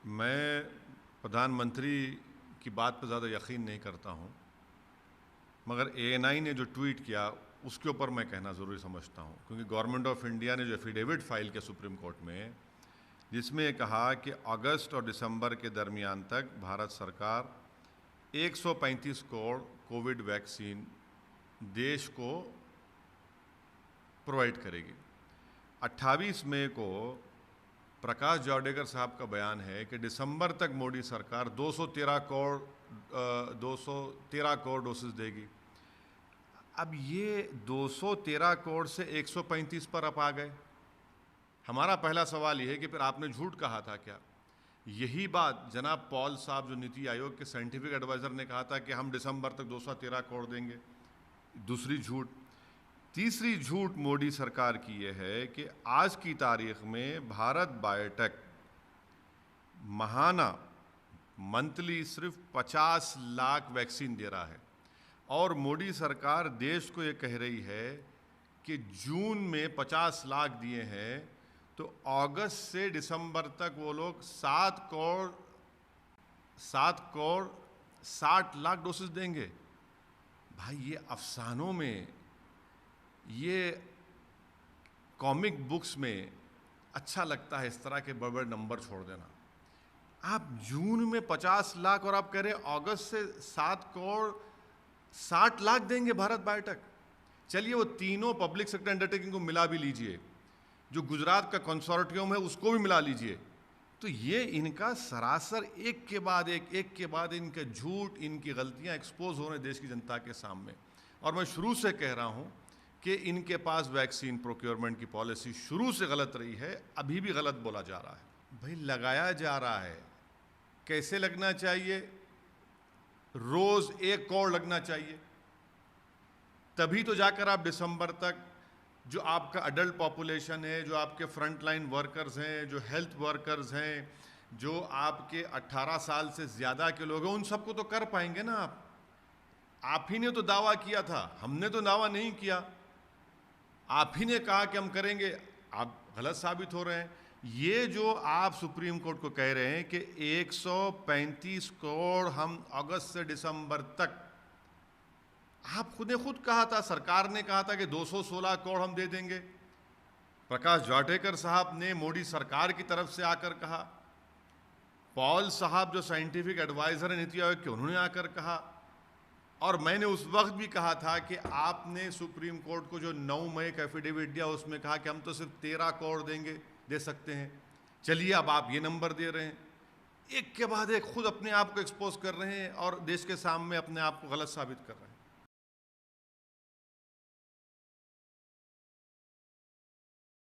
मैं प्रधानमंत्री की बात पर ज़्यादा यकीन नहीं करता हूँ, मगर ANI ने जो ट्वीट किया उसके ऊपर मैं कहना ज़रूरी समझता हूँ, क्योंकि गवर्नमेंट ऑफ इंडिया ने जो एफिडेविट फाइल किया सुप्रीम कोर्ट में, जिसमें कहा कि अगस्त और दिसंबर के दरमियान तक भारत सरकार 135 करोड़ कोविड वैक्सीन देश को प्रोवाइड करेगी। 28 मई को प्रकाश जावड़ेकर साहब का बयान है कि दिसंबर तक मोदी सरकार 213 करोड़ डोसेस देगी। अब ये 213 करोड़ से 135 पर आप आ गए। हमारा पहला सवाल ये है कि फिर आपने झूठ कहा था क्या? यही बात जनाब पॉल साहब, जो नीति आयोग के साइंटिफिक एडवाइज़र, ने कहा था कि हम दिसंबर तक 213 करोड़ देंगे। दूसरी झूठ। तीसरी झूठ मोदी सरकार की यह है कि आज की तारीख में भारत बायोटेक महाना मंथली सिर्फ 50 लाख वैक्सीन दे रहा है, और मोदी सरकार देश को ये कह रही है कि जून में 50 लाख दिए हैं तो अगस्त से दिसंबर तक वो लोग 7 करोड़ 60 लाख डोसेस देंगे। भाई, ये अफसानों में, ये कॉमिक बुक्स में अच्छा लगता है इस तरह के बड़े बड़े नंबर छोड़ देना। आप जून में 50 लाख और आप कह रहे हैं अगस्त से 7 करोड़ 60 लाख देंगे भारत बायोटेक। चलिए, वो तीनों पब्लिक सेक्टर अंडरटेकिंग को मिला भी लीजिए, जो गुजरात का कंसोर्टियम है उसको भी मिला लीजिए, तो ये इनका सरासर एक के बाद इनके झूठ, इनकी गलतियां एक्सपोज हो रहे देश की जनता के सामने। और मैं शुरू से कह रहा हूं कि इनके पास वैक्सीन प्रोक्योरमेंट की पॉलिसी शुरू से गलत रही है, अभी भी गलत बोला जा रहा है। भाई, लगाया जा रहा है, कैसे लगना चाहिए? रोज 1 करोड़ लगना चाहिए, तभी तो जाकर आप दिसंबर तक जो आपका अडल्ट पॉपुलेशन है, जो आपके फ्रंट लाइन वर्कर्स हैं, जो हेल्थ वर्कर्स हैं, जो आपके 18 साल से ज़्यादा के लोग हैं, उन सबको तो कर पाएंगे ना आप ही ने तो दावा किया था, हमने तो दावा नहीं किया। आप ही ने कहा कि हम करेंगे, आप गलत साबित हो रहे हैं। ये जो आप सुप्रीम कोर्ट को कह रहे हैं कि 135 करोड़ हम अगस्त से दिसंबर तक, आप खुद ने खुद कहा था, सरकार ने कहा था कि 216 करोड़ हम दे देंगे। प्रकाश जावड़ेकर साहब ने मोदी सरकार की तरफ से आकर कहा, पॉल साहब जो साइंटिफिक एडवाइजर है नीति आयोग के, उन्होंने आकर कहा, और मैंने उस वक्त भी कहा था कि आपने सुप्रीम कोर्ट को जो 9 मई का एफिडेविट दिया उसमें कहा कि हम तो सिर्फ 13 करोड़ दे सकते हैं। चलिए, अब आप ये नंबर दे रहे हैं, एक के बाद एक खुद अपने आप को एक्सपोज कर रहे हैं और देश के सामने अपने आप को गलत साबित कर रहे हैं।